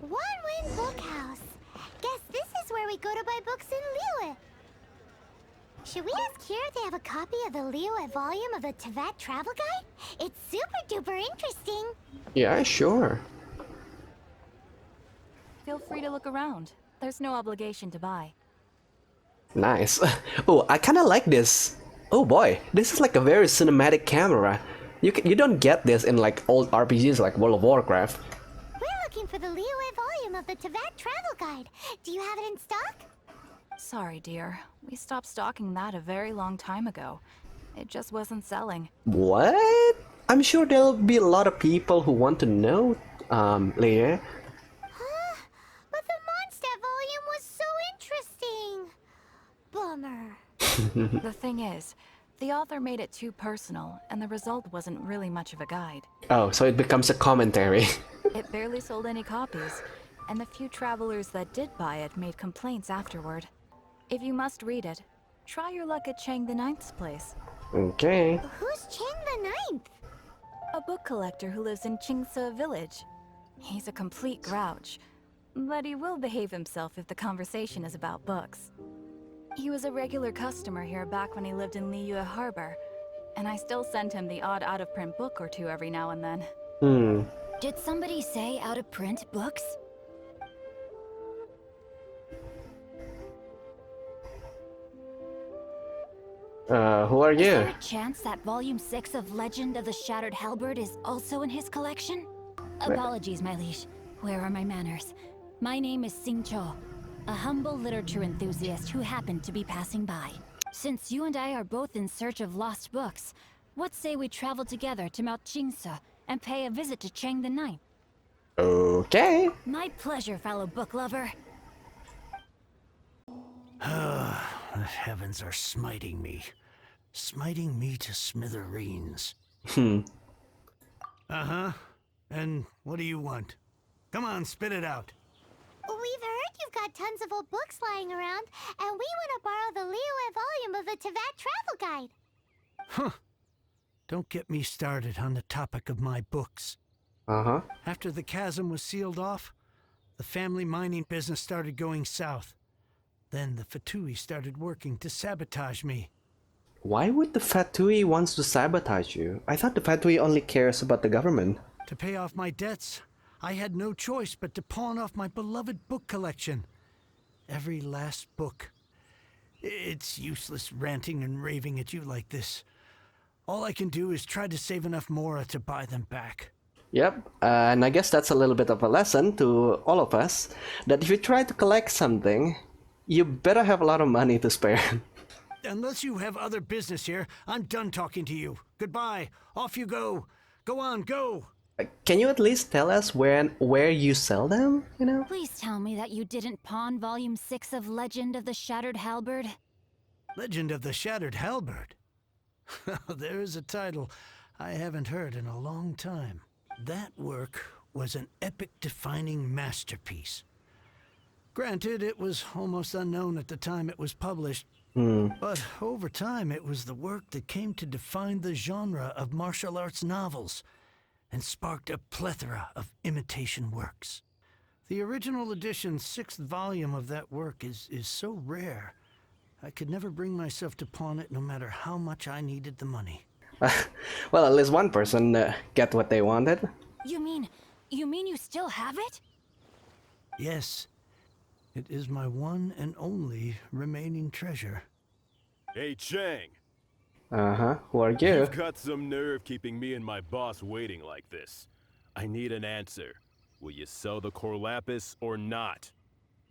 One-Win Bookhouse. Guess this is where we go to buy books in Liyue. Should we ask here if they have a copy of the Liyue volume of the Teyvat travel guide? It's super duper interesting. Yeah, sure. Feel free to look around. There's no obligation to buy. Nice. Oh, I kind of like this. Oh boy, this is like a very cinematic camera. You don't get this in like old RPGs like World of Warcraft. We're looking for the Liyue volume of the Teyvat travel guide. Do you have it in stock? Sorry, dear. We stopped stocking that a very long time ago. It just wasn't selling. What? I'm sure there'll be a lot of people who want to know, Leah. But the Mondstadt volume was so interesting. Bummer. The thing is, the author made it too personal, and the result wasn't really much of a guide. Oh, so it becomes a commentary. It barely sold any copies, and the few travelers that did buy it made complaints afterward. If you must read it, try your luck at Chang the Ninth's place. Okay. Who's Chang the Ninth? A book collector who lives in Xingqiu village. He's a complete grouch, but he will behave himself if the conversation is about books. He was a regular customer here back when he lived in Liyue Harbor, and I still send him the odd out-of-print book or two every now and then. Did somebody say out-of-print books? Who are Is you? there a chance that Volume 6 of Legend of the Shattered Halberd is also in his collection? Apologies, my liege. Where are my manners? My name is Xingqiu, a humble literature enthusiast who happened to be passing by. Since you and I are both in search of lost books, what say we travel together to Mount Jingse and pay a visit to Chang the Ninth? Okay. My pleasure, fellow book lover. The heavens are smiting me. Smiting me to smithereens. Uh-huh. And what do you want? Come on, spit it out. We've heard you've got tons of old books lying around, and we want to borrow the Liyue volume of the Teyvat travel guide. Huh. Don't get me started on the topic of my books. Uh-huh. After the chasm was sealed off, the family mining business started going south. Then the Fatui started working to sabotage me. Why would the Fatui wants to sabotage you? I thought the Fatui only cares about the government. To pay off my debts, I had no choice but to pawn off my beloved book collection. Every last book. It's useless ranting and raving at you like this. All I can do is try to save enough Mora to buy them back. Yep, and I guess that's a little bit of a lesson to all of us, that if you try to collect something, you better have a lot of money to spare. Unless you have other business here, I'm done talking to you. Goodbye. Off you go. Go on, go. Can you at least tell us where you sell them, you know? Please tell me that you didn't pawn Volume 6 of Legend of the Shattered Halberd. Legend of the Shattered Halberd. There is a title I haven't heard in a long time. That work was an epic-defining masterpiece. Granted, it was almost unknown at the time it was published, but over time it was the work that came to define the genre of martial arts novels and sparked a plethora of imitation works. The original edition's 6th volume of that work is so rare, I could never bring myself to pawn it no matter how much I needed the money. Well, at least one person get what they wanted. You mean you still have it? Yes, it is my one and only remaining treasure. Hey, Chang. Uh-huh, who are you? You've got some nerve keeping me and my boss waiting like this. I need an answer. Will you sell the core lapis or not?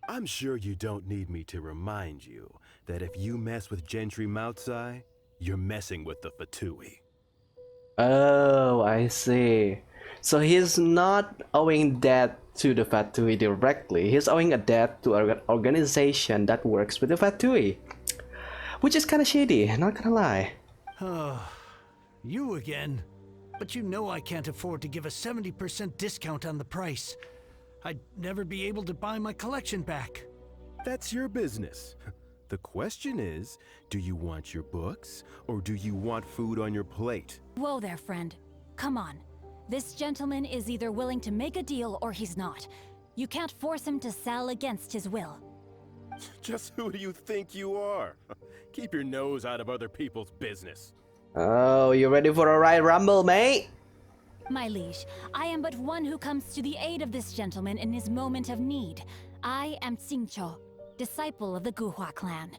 I'm sure you don't need me to remind you that if you mess with Gentry Moutsai, you're messing with the Fatui. Oh, I see. So he's not owing debt to the Fatui directly. He's owing a debt to an organization that works with the Fatui. Which is kind of shady, not gonna lie. Oh, you again. But you know I can't afford to give a 70% discount on the price. I'd never be able to buy my collection back. That's your business. The question is, do you want your books, or do you want food on your plate? Whoa there, friend. Come on. This gentleman is either willing to make a deal or he's not. You can't force him to sell against his will. Just who do you think you are? Keep your nose out of other people's business. Oh, you ready for a right rumble, mate? My liege, I am but one who comes to the aid of this gentleman in his moment of need. I am Xingqiu, disciple of the Guhua clan.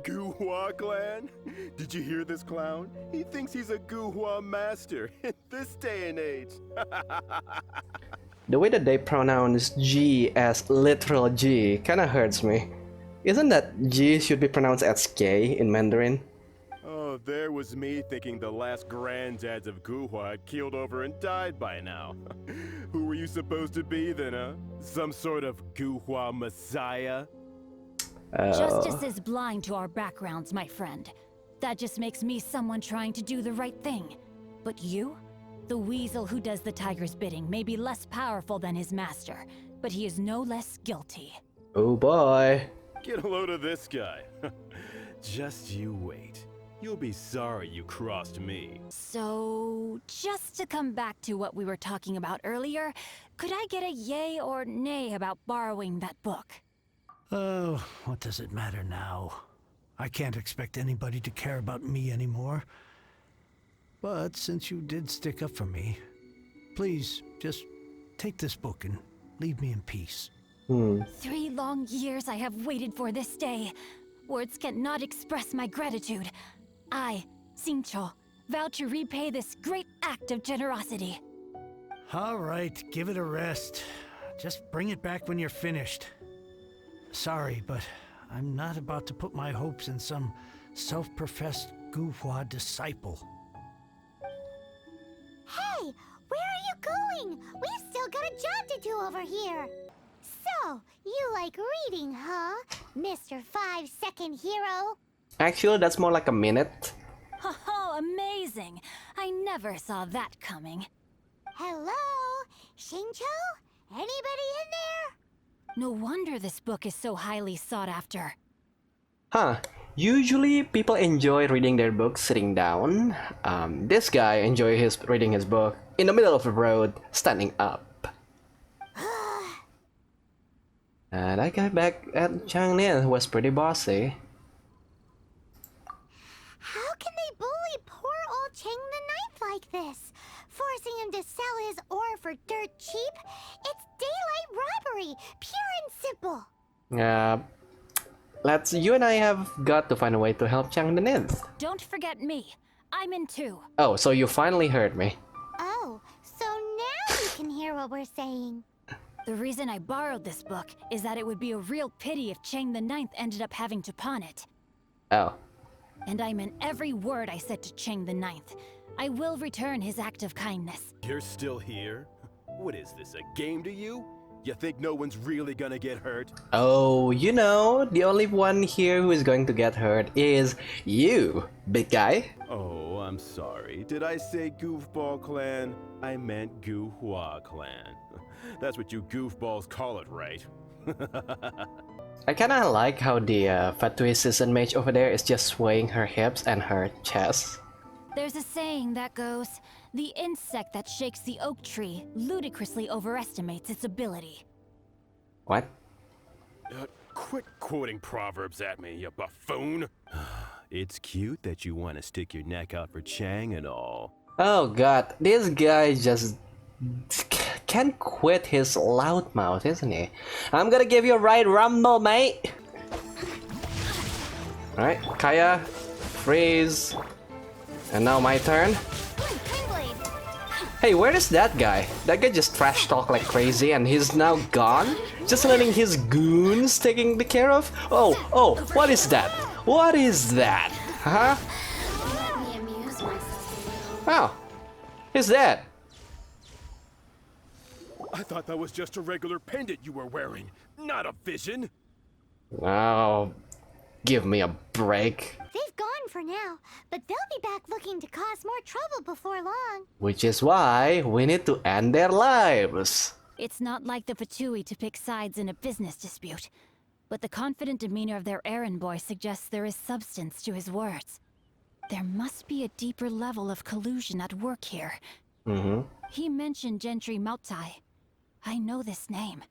Guhua clan? Did you hear this clown? He thinks he's a Guhua master in this day and age. The way that they pronounce G as literal G kinda hurts me. Isn't that G should be pronounced as K in Mandarin? Oh, there was me thinking the last granddads of Guhua had keeled over and died by now. Who were you supposed to be then, huh? Some sort of Guhua messiah? Justice is blind to our backgrounds, my friend. That just makes me someone trying to do the right thing. But you? The weasel who does the tiger's bidding may be less powerful than his master, but he is no less guilty. Oh boy. Get a load of this guy. Just you wait. You'll be sorry you crossed me. So, just to come back to what we were talking about earlier, could I get a yay or nay about borrowing that book? Oh, what does it matter now? I can't expect anybody to care about me anymore. But since you did stick up for me, please just take this book and leave me in peace. 3 long years I have waited for this day. Words cannot express my gratitude. I, Xingqiu, vow to repay this great act of generosity. All right, give it a rest. Just bring it back when you're finished. Sorry, but I'm not about to put my hopes in some self-professed Guhua disciple. Hey, where are you going? We've still got a job to do over here. So, you like reading, huh? Mr. 5-second hero? Actually, that's more like a minute. Oh, amazing! I never saw that coming. Hello? Xingqiu? Anybody in there? No wonder this book is so highly sought after. Huh. Usually people enjoy reading their books sitting down. This guy enjoys reading his book in the middle of the road, standing up. That guy back at Chang'an was pretty bossy. How can they bully poor old Cheng the Ninth like this? Forcing him to sell his ore for dirt cheap? It's daylight robbery, pure and simple. You and I have got to find a way to help Chang the Ninth. Don't forget me. I'm in too. Oh, so you finally heard me. Oh, so now you can hear what we're saying. The reason I borrowed this book is that it would be a real pity if Cheng the Ninth ended up having to pawn it. Oh. And I meant every word I said to Cheng the Ninth. I will return his act of kindness. You're still here? What is this, a game to you? You think no one's really gonna get hurt? Oh, you know, the only one here who is going to get hurt is you, big guy. Oh, I'm sorry. Did I say Goofball Clan? I meant Guhua Clan. That's what you goofballs call it, right? I kinda like how the Fatui season mage over there is just swaying her hips and her chest. There's a saying that goes, the insect that shakes the oak tree ludicrously overestimates its ability. What? Quit quoting proverbs at me, you buffoon. It's cute that you want to stick your neck out for Chang and all. Oh god, this guy just can't quit his loud mouth, isn't he? I'm gonna give you a right rumble, mate. Alright, Kaya, freeze. And now my turn. Hey, where is that guy? That guy just trash talk like crazy and he's now gone? Just letting his goons taking the care of? Oh, what is that? What is that? Huh? Oh, who's that? I thought that was just a regular pendant you were wearing, not a vision. Oh, give me a break. They've gone for now, but they'll be back looking to cause more trouble before long. Which is why we need to end their lives. It's not like the Fatui to pick sides in a business dispute, but the confident demeanor of their errand boy suggests there is substance to his words. There must be a deeper level of collusion at work here. He mentioned Gentry Maotai. I know this name.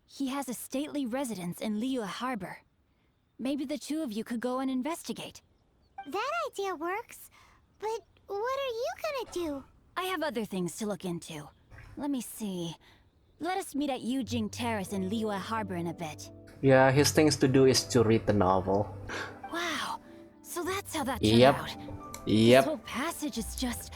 He has a stately residence in Liyue Harbor. Maybe the two of you could go and investigate. That idea works, but what are you gonna do? I have other things to look into. Let me see. Let us meet at Yujing Terrace in Liyue Harbor in a bit. Yeah, his things to do is to read the novel. Wow, so that's how that turned Yep. out. This Yep. whole passage is just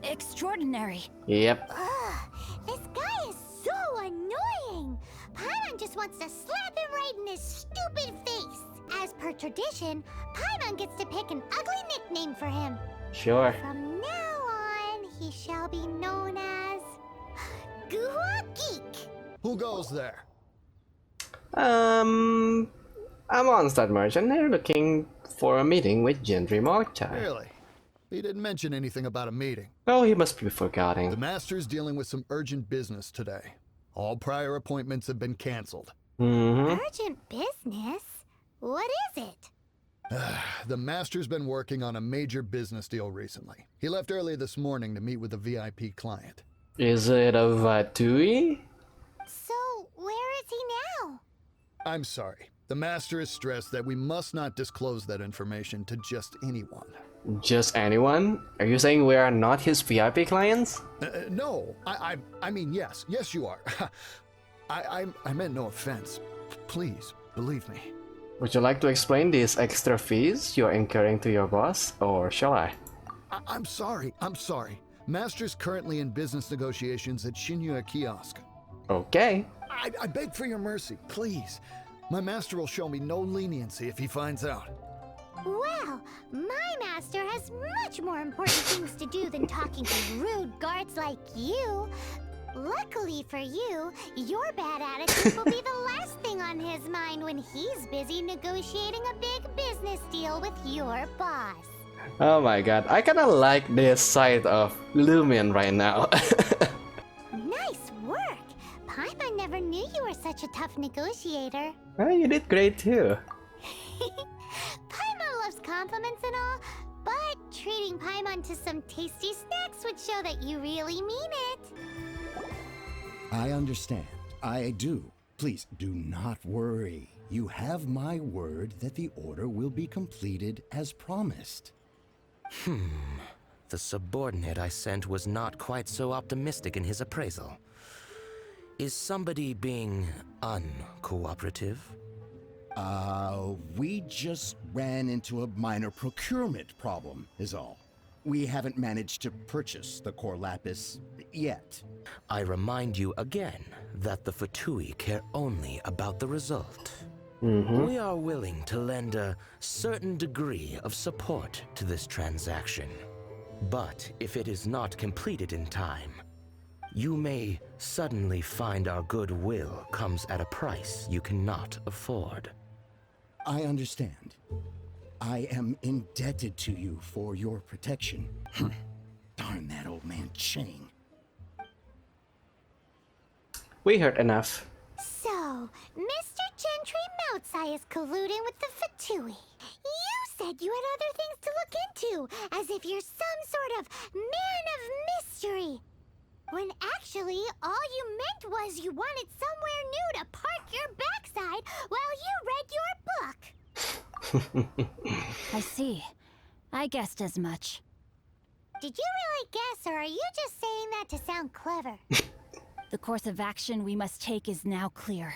extraordinary. Yep. Ugh, this guy is so annoying! Paimon just wants to slap him right in his stupid face. As per tradition, Paimon gets to pick an ugly nickname for him. Sure. From now on, he shall be known as Guhua Geek. Who goes there? I'm on Stud Merchant. They're looking for a meeting with Gentry Maotai. Really? He didn't mention anything about a meeting. Oh, he must be The forgetting. Master's dealing with some urgent business today. All prior appointments have been canceled. Urgent business? What is it? The Master's been working on a major business deal recently. He left early this morning to meet with a VIP client. Is it a Vatui? So, where is he now? I'm sorry. The Master is stressed that we must not disclose that information to just anyone. Just anyone? Are you saying we are not his VIP clients? No, I mean, yes. Yes, you are. I meant no offense. Please, believe me. Would you like to explain these extra fees you're incurring to your boss, or shall I? I'm sorry. Master's currently in business negotiations at Xingqiu Kiosk. Okay. I beg for your mercy, please. My master will show me no leniency if he finds out. Well, my master has much more important things to do than talking to rude guards like you. Luckily for you, your bad attitude will be the last thing on his mind when he's busy negotiating a big business deal with your boss. Oh my god, I kinda like this side of Lumion right now. Nice work! Paimon never knew you were such a tough negotiator. Well, you did great too. Paimon loves compliments and all, but treating Paimon to some tasty snacks would show that you really mean it. I understand. I do. Please do not worry. You have my word that the order will be completed as promised. The subordinate I sent was not quite so optimistic in his appraisal. Is somebody being uncooperative? We just ran into a minor procurement problem, is all. We haven't managed to purchase the core lapis yet. I remind you again that the Fatui care only about the result. We are willing to lend a certain degree of support to this transaction. But if it is not completed in time, you may suddenly find our goodwill comes at a price you cannot afford. I understand. I am indebted to you for your protection. Darn that old man Chang. We heard enough. So, Mr. Gentry Maotai is colluding with the Fatui. You said you had other things to look into, as if you're some sort of man of mystery. When actually, all you meant was you wanted somewhere new to park your backside while you read your book. I see. I guessed as much. Did you really guess, or are you just saying that to sound clever? The course of action we must take is now clear.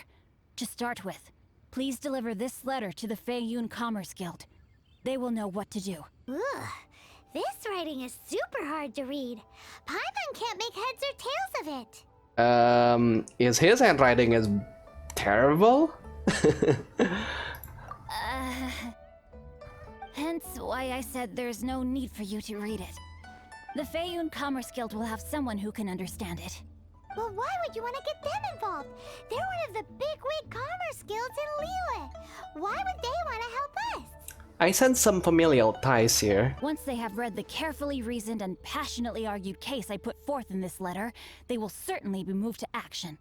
To start with, please deliver this letter to the Feiyun Commerce Guild. They will know what to do. Ugh, this writing is super hard to read. Paimon can't make heads or tails of it. Is his handwriting as terrible? Hence why I said there's no need for you to read it. The Feiyun Commerce Guild will have someone who can understand it. But why would you want to get them involved? They're one of the bigwig commerce guilds in Liyue. Why would they want to help us? I sense some familial ties here. Once they have read the carefully reasoned and passionately argued case I put forth in this letter, they will certainly be moved to action.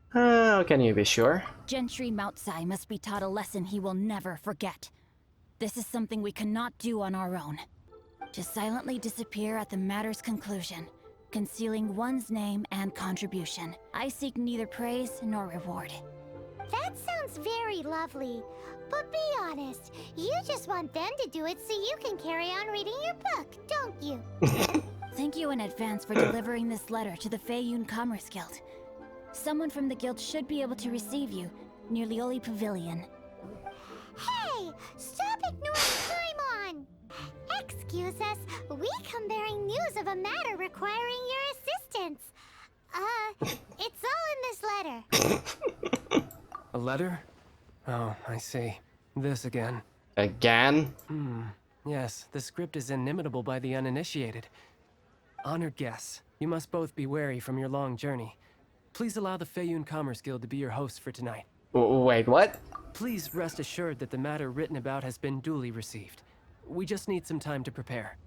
How can you be sure? Gentry Maotai must be taught a lesson he will never forget. This is something we cannot do on our own. To silently disappear at the matter's conclusion. concealing one's name and contribution. I seek neither praise nor reward. That sounds very lovely. But be honest, you just want them to do it so you can carry on reading your book, don't you? Thank you in advance for delivering this letter to the Feiyun Commerce Guild. Someone from the guild should be able to receive you near Lioli Pavilion. Hey, stop ignoring Paimon! Excuse us, we come bearing news of a matter requiring your assistance. It's all in this letter. A letter? Oh, I see. This again. Again? Yes, the script is inimitable by the uninitiated. Honored guests, you must both be wary from your long journey. Please allow the Feiyun Commerce Guild to be your hosts for tonight. Wait, what? Please rest assured that the matter written about has been duly received. We just need some time to prepare.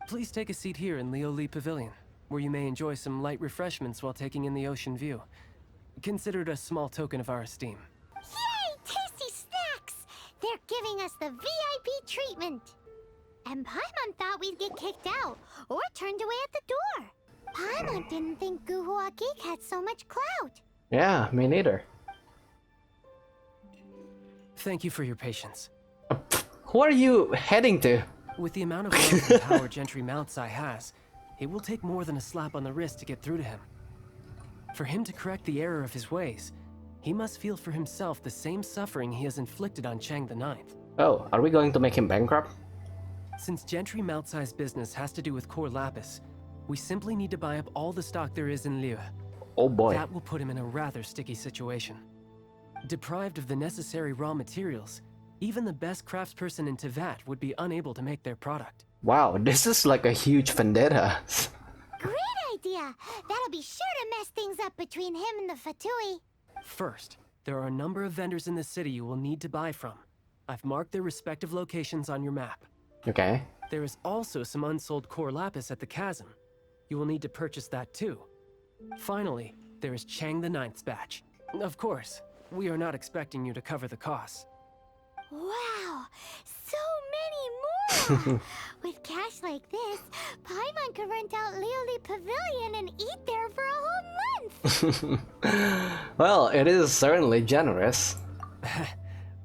Please take a seat here in Lioli Pavilion, where you may enjoy some light refreshments while taking in the ocean view. Consider it a small token of our esteem. Yay, tasty snacks! They're giving us the VIP treatment. And Paimon thought we'd get kicked out, or turned away at the door. Paimon didn't think Guhua Geek had so much clout. Yeah, me neither. Thank you for your patience. Who are you heading to? With the amount of wealth and power Gentry Mountsai has, it will take more than a slap on the wrist to get through to him. For him to correct the error of his ways, he must feel for himself the same suffering he has inflicted on Chang the Ninth. Oh, are we going to make him bankrupt? Since Gentry Mountsai's business has to do with core lapis, we simply need to buy up all the stock there is in Liyue. Oh boy. That will put him in a rather sticky situation. Deprived of the necessary raw materials, even the best craftsperson in Teyvat would be unable to make their product. Wow, this is like a huge vendetta. Great idea! That'll be sure to mess things up between him and the Fatui. First, there are a number of vendors in the city you will need to buy from. I've marked their respective locations on your map. Okay. There is also some unsold core lapis at the chasm. You will need to purchase that too. Finally, there is Chang the Ninth's batch. Of course, we are not expecting you to cover the costs. Wow, so many more! With cash like this, Paimon could rent out Lioli Pavilion and eat there for a whole month! Well, it is certainly generous.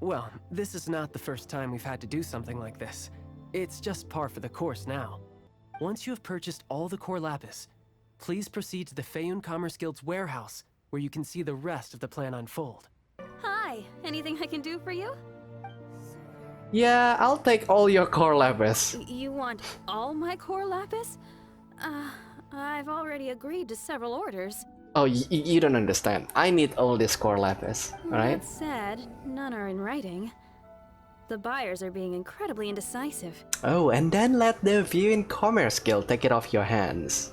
Well, this is not the first time we've had to do something like this. It's just par for the course now. Once you have purchased all the core lapis, please proceed to the Feiyun Commerce Guild's warehouse, where you can see the rest of the plan unfold. Hi, anything I can do for you? Yeah, I'll take all your core lapis. You want all my core lapis? I've already agreed to several orders. Oh, you don't understand. I need all this core lapis, alright? That said, none are in writing. The buyers are being incredibly indecisive. Oh, and then let the Viewing Commerce Guild take it off your hands.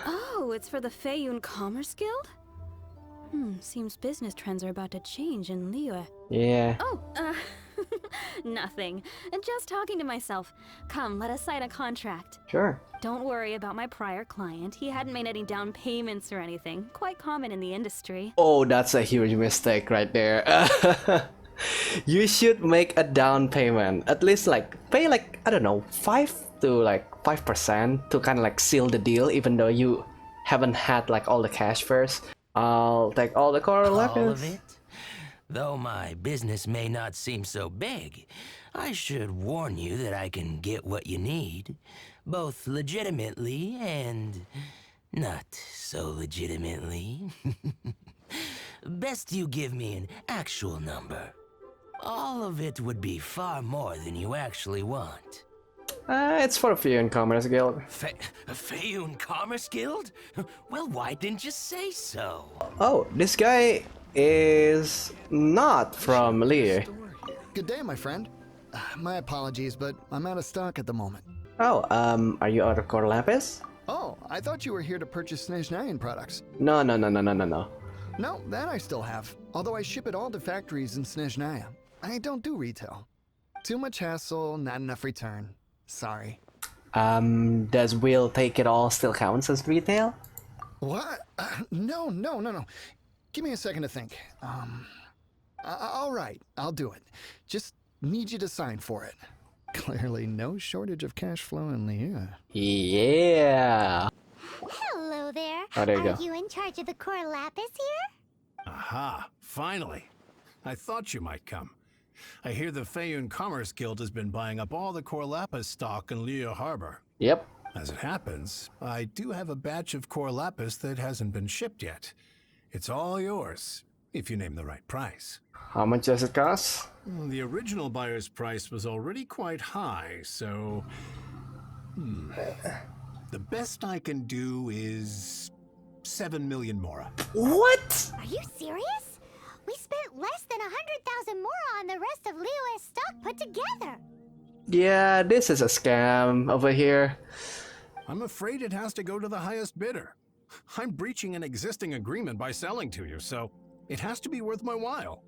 Oh, it's for the Feiyun Commerce Guild? Seems business trends are about to change in Liyue. Yeah. Oh, nothing. Just talking to myself. Come, let us sign a contract. Sure. Don't worry about my prior client. He hadn't made any down payments or anything. Quite common in the industry. Oh, that's a huge mistake right there. You should make a down payment. At least pay I don't know, 5% to kind of seal the deal, even though you haven't had all the cash first. I'll take all the core lapis. All of it? Though my business may not seem so big, I should warn you that I can get what you need, both legitimately and not so legitimately. Best you give me an actual number. All of it would be far more than you actually want. It's for Feiyun Commerce Guild. Feiyun Commerce Guild? Well, why didn't you say so? Oh, this guy is not from Liyue. Good day, my friend. My apologies, but I'm out of stock at the moment. Oh, are you out of core lapis? Oh, I thought you were here to purchase Snezhnayan products. No. No, that I still have. Although I ship it all to factories in Snezhnaya. I don't do retail. Too much hassle, not enough return. Sorry. Does Will take it all still counts as retail? What? No. Give me a second to think. All right, I'll do it. Just need you to sign for it. Clearly no shortage of cash flow in Liyue. Yeah. Hello there. Oh, there you Are go. you in charge of the core lapis here? Aha, finally. I thought you might come. I hear the Feiyun Commerce Guild has been buying up all the core lapis stock in Liyue Harbor. Yep. As it happens, I do have a batch of core lapis that hasn't been shipped yet. It's all yours, if you name the right price. How much does it cost? The original buyer's price was already quite high, so... The best I can do is 7 million mora. What? Are you serious? We spent less than 100,000 more on the rest of Liyue's stock put together. Yeah, this is a scam over here. I'm afraid it has to go to the highest bidder. I'm breaching an existing agreement by selling to you, so it has to be worth my while.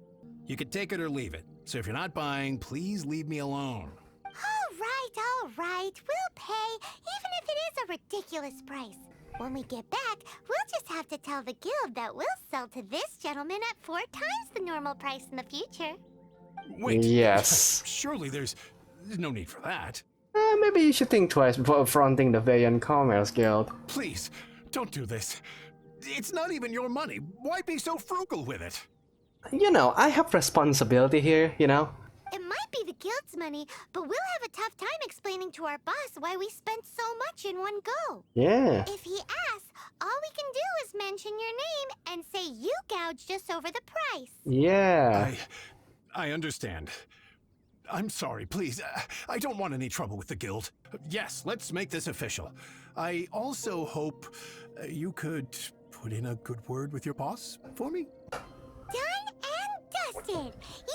You could take it or leave it. So if you're not buying, please leave me alone. All right. We'll pay, even if it is a ridiculous price. When we get back, we'll just have to tell the guild that we'll sell to this gentleman at 4 times the normal price in the future. Wait. Yes. Surely there's no need for that. Maybe you should think twice before affronting the Feiyun Commerce Guild. Please, don't do this. It's not even your money. Why be so frugal with it? You know, I have responsibility here, you know? It might be the guild's money, but we'll have a tough time explaining to our boss why we spent so much in one go. Yeah. If he asks, all we can do is mention your name and say you gouged us over the price. Yeah. I understand. I'm sorry, please. I don't want any trouble with the guild. Yes, let's make this official. I also hope you could put in a good word with your boss for me. Done and dusted. Yeah!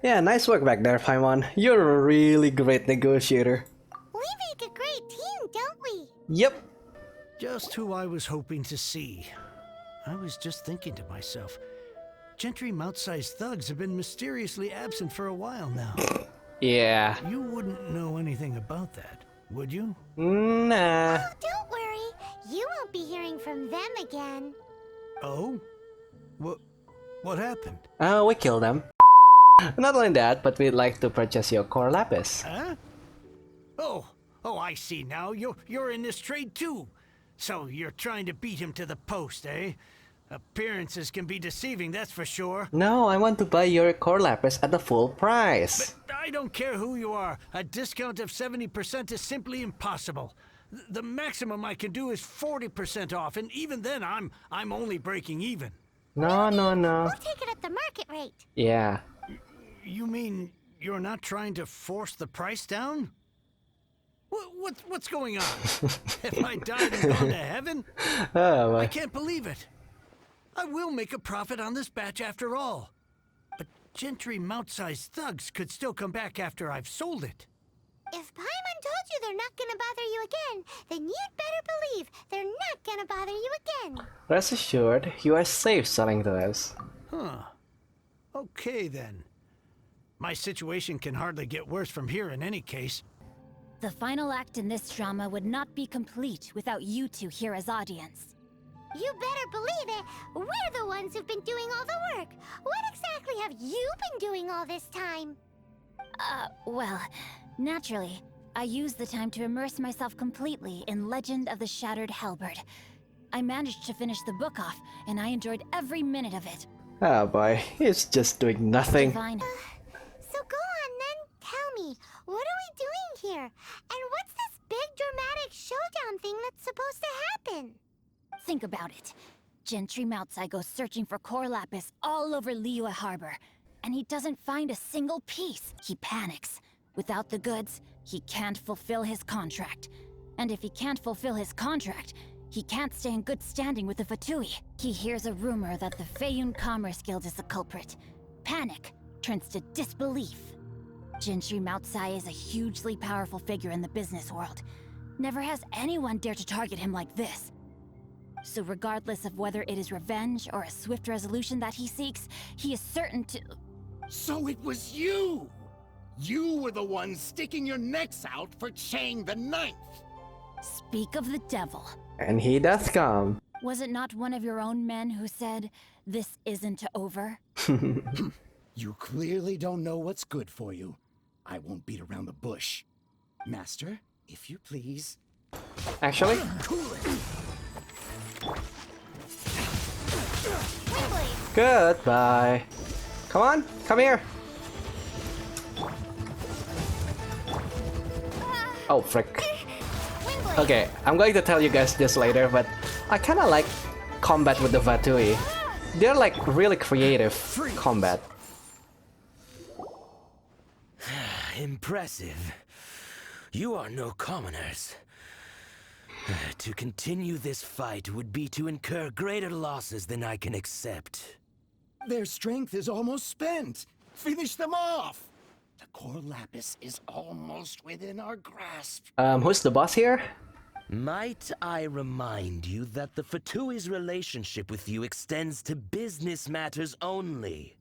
Yeah, nice work back there, Paimon. You're a really great negotiator. We make a great team, don't we? Yep. Just who I was hoping to see. I was just thinking to myself, Gentry mouth-sized thugs have been mysteriously absent for a while now. Yeah. You wouldn't know anything about that, would you? Nah. Oh, don't worry. You won't be hearing from them again. Oh? What happened? Oh, we killed them. Not only that, but we'd like to purchase your core lapis. Huh? Oh, I see now. You're in this trade too. So you're trying to beat him to the post, eh? Appearances can be deceiving, that's for sure. No, I want to buy your core lapis at the full price. But I don't care who you are. A discount of 70% is simply impossible. The maximum I can do is 40% off, and even then I'm only breaking even. No. We'll take it at the market rate. Yeah. You mean you're not trying to force the price down? What's going on? Have I died and gone to heaven? Oh, I can't believe it. I will make a profit on this batch after all. But Gentry mouth-sized thugs could still come back after I've sold it. If Paimon told you they're not gonna bother you again, then you'd better believe they're not gonna bother you again. Rest assured, you are safe selling to us. Huh. Okay then. My situation can hardly get worse from here in any case. The final act in this drama would not be complete without you two here as audience. You better believe it. We're the ones who've been doing all the work. What exactly have you been doing all this time? Well, naturally, I used the time to immerse myself completely in Legend of the Shattered Halberd. I managed to finish the book off, and I enjoyed every minute of it. Oh boy, he's just doing nothing. Fine. So go on then. Tell me, what are we doing here? And what's this big dramatic showdown thing that's supposed to happen? Think about it. Gentry Moutsai goes searching for core lapis all over Liyue Harbor, and he doesn't find a single piece. He panics. Without the goods, he can't fulfill his contract. And if he can't fulfill his contract, he can't stay in good standing with the Fatui. He hears a rumor that the Feiyun Commerce Guild is the culprit. Panic turns to disbelief. Gentry Moutsai is a hugely powerful figure in the business world. Never has anyone dared to target him like this. So regardless of whether it is revenge or a swift resolution that he seeks, he is certain to... So it was you! You were the one sticking your necks out for Chang the Ninth! Speak of the devil. And he doth come. Was it not one of your own men who said, "This isn't over"? You clearly don't know what's good for you. I won't beat around the bush. Master, if you please. Actually, goodbye. Come on, come here. Oh, frick. Okay, I'm going to tell you guys this later, but I kind of like combat with the Fatui. They're like really creative combat. Impressive. You are no commoners. To continue this fight would be to incur greater losses than I can accept. Their strength is almost spent. Finish them off. The core lapis is almost within our grasp. Who's the boss here? Might I remind you that the Fatui's relationship with you extends to business matters only?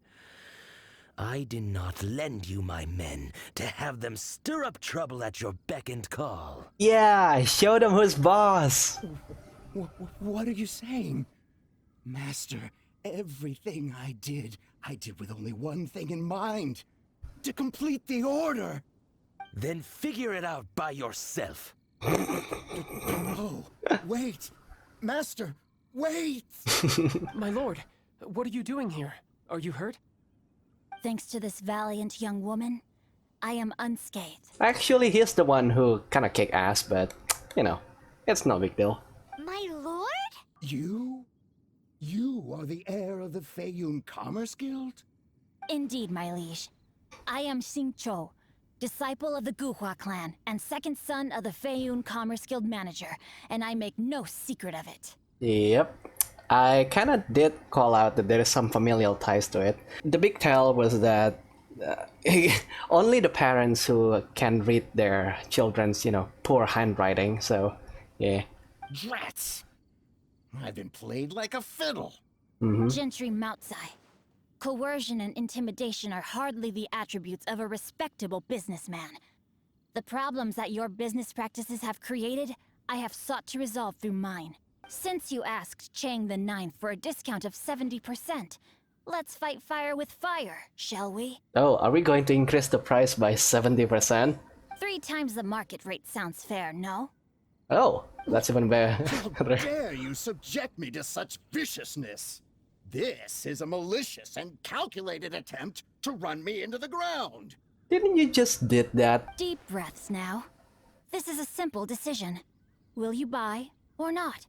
I did not lend you my men to have them stir up trouble at your beck and call. Yeah, show them who's boss. What are you saying? Master, everything I did with only one thing in mind. To complete the order. Then figure it out by yourself. Oh, wait. Master, wait! My lord, what are you doing here? Are you hurt? Thanks to this valiant young woman, I am unscathed. Actually, he's the one who kind of kicked ass, but you know, it's no big deal. My lord? You? You are the heir of the Feiyun Commerce Guild? Indeed, my liege. I am Xingqiu, disciple of the Guhua clan and second son of the Feiyun Commerce Guild manager, and I make no secret of it. Yep. I kind of did call out that there is some familial ties to it. The big tell was that only the parents who can read their children's, poor handwriting, so yeah. Drats! I've been played like a fiddle. Gentry Moutsai. Coercion and intimidation are hardly the attributes of a respectable businessman. The problems that your business practices have created, I have sought to resolve through mine. Since you asked Chang the Ninth for a discount of 70%, let's fight fire with fire, shall we? Oh, are we going to increase the price by 70%? 3 times the market rate sounds fair, no? Oh, that's even better. How dare you subject me to such viciousness? This is a malicious and calculated attempt to run me into the ground. Didn't you just did that? Deep breaths now. This is a simple decision. Will you buy or not?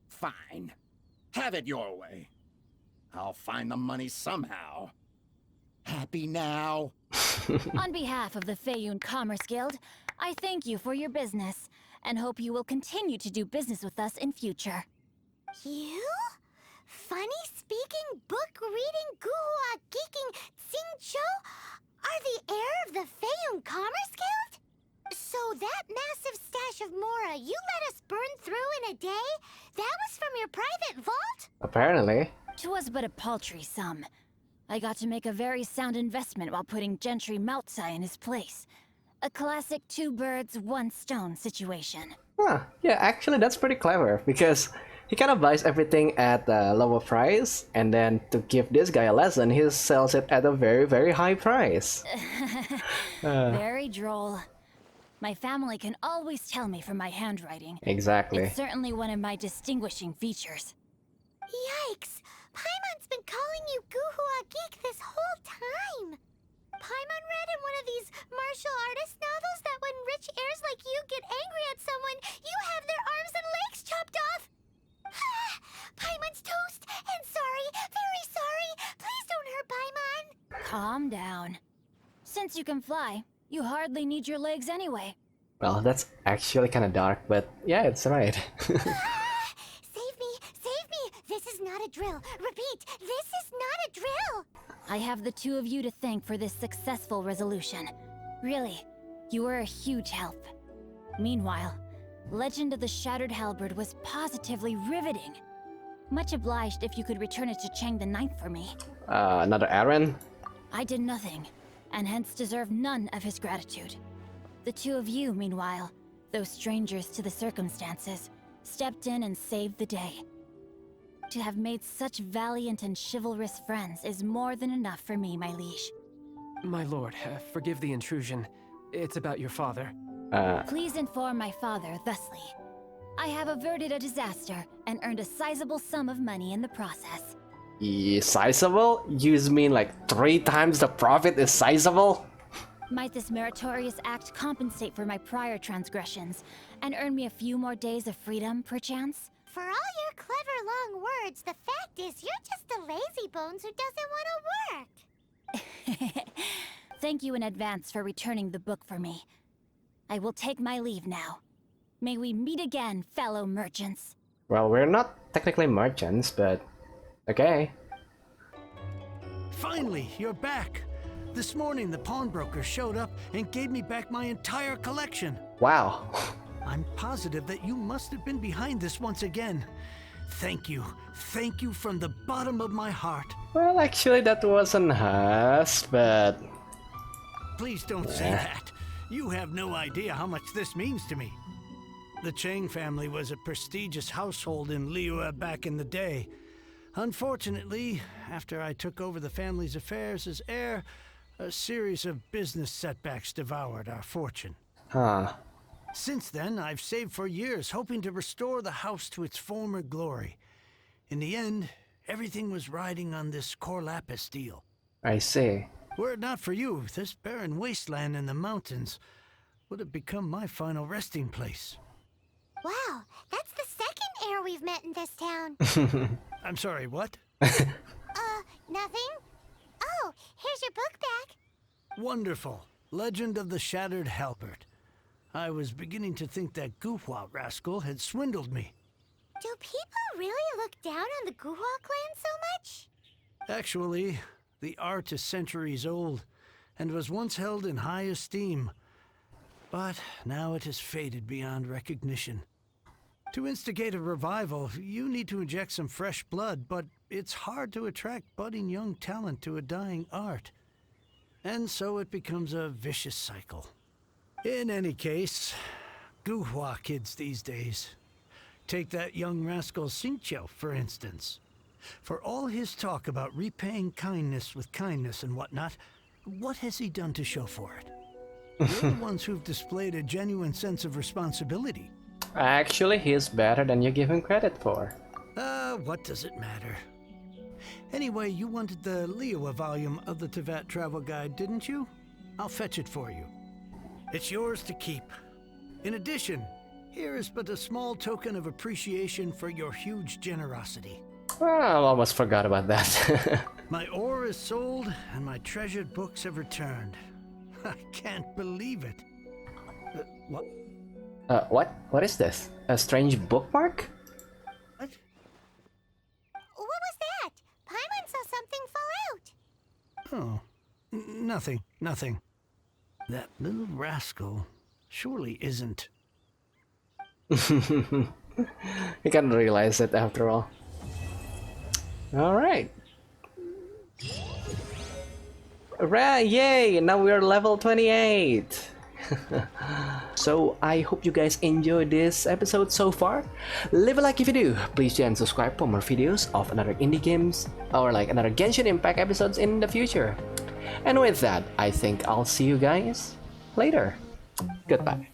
Fine. Have it your way. I'll find the money somehow. Happy now? On behalf of the Feiyun Commerce Guild, I thank you for your business, and hope you will continue to do business with us in future. You? Funny-speaking, book-reading, guhua geeking Xingqiu are the heir of the Feiyun Commerce Guild? So that massive stash of Mora you let us burn through in a day, that was from your private vault? Apparently. 'Twas but a paltry sum. I got to make a very sound investment while putting Gentry Moutsai in his place. A classic 2 birds, 1 stone situation. Huh, yeah, actually that's pretty clever, because he kind of buys everything at a lower price, and then to give this guy a lesson, he sells it at a very, very high price. Very droll. My family can always tell me from my handwriting. Exactly. It's certainly one of my distinguishing features. Yikes! Paimon's been calling you Guhua Geek this whole time! Paimon read in one of these martial artist novels that when rich heirs like you get angry at someone, you have their arms and legs chopped off! Paimon's toast! And sorry, very sorry! Please don't hurt Paimon! Calm down. Since you can fly, you hardly need your legs anyway. Well, that's actually kind of dark, but yeah, it's right. Save me! Save me! This is not a drill! Repeat, this is not a drill! I have the 2 of you to thank for this successful resolution. Really, you were a huge help. Meanwhile, Legend of the Shattered Halberd was positively riveting. Much obliged if you could return it to Chang the Ninth for me. Another errand? I did nothing, and hence deserve none of his gratitude. The 2 of you, meanwhile, though strangers to the circumstances, stepped in and saved the day. to have made such valiant and chivalrous friends is more than enough for me, my liege. My lord, forgive the intrusion. It's about your father. Please inform my father thusly. I have averted a disaster and earned a sizable sum of money in the process. Sizable? You mean like 3 times the profit is sizable? Might this meritorious act compensate for my prior transgressions and earn me a few more days of freedom, perchance? For all your clever long words, the fact is you're just a lazy bones who doesn't want to work. Thank you in advance for returning the book for me. I will take my leave now. May we meet again, fellow merchants. Well, we're not technically merchants, but okay. Finally, you're back. This morning, the pawnbroker showed up and gave me back my entire collection. Wow. I'm positive that you must have been behind this once again. Thank you. Thank you from the bottom of my heart. Well, actually, that wasn't us, but... Please don't say that. You have no idea how much this means to me. The Chang family was a prestigious household in Liyue back in the day. Unfortunately, after I took over the family's affairs as heir, a series of business setbacks devoured our fortune. Huh. Since then, I've saved for years, hoping to restore the house to its former glory. In the end, everything was riding on this core lapis deal. I see. Were it not for you, this barren wasteland in the mountains would have become my final resting place. Wow, that's the second heir we've met in this town. I'm sorry, what? Nothing? Oh, here's your book back. Wonderful. Legend of the Shattered Halberd. I was beginning to think that Guhua rascal had swindled me. Do people really look down on the Guhua clan so much? Actually, the art is centuries old and was once held in high esteem. But now it has faded beyond recognition. To instigate a revival, you need to inject some fresh blood, but it's hard to attract budding young talent to a dying art. And so it becomes a vicious cycle. In any case, Guhua kids these days. Take that young rascal Xingqiu, for instance. For all his talk about repaying kindness with kindness and whatnot, what has he done to show for it? You're the ones who've displayed a genuine sense of responsibility. Actually, he's better than you give him credit for. What does it matter? Anyway, you wanted the Liyue volume of the Teyvat travel guide, didn't you? I'll fetch it for you. It's yours to keep. In addition, here is but a small token of appreciation for your huge generosity. Well, I almost forgot about that. My ore is sold, and my treasured books have returned. I can't believe it. What? What? What is this? A strange bookmark? What? What was that? Paimon saw something fall out. Oh, nothing. That little rascal surely isn't. You can realize it after all. Alright. Right, yay! Now we're level 28! So I hope you guys enjoyed this episode so far. Leave a like if you do. Please share and subscribe for more videos of another indie games or like another Genshin Impact episodes in the future. And with that, I think I'll see you guys later. Goodbye.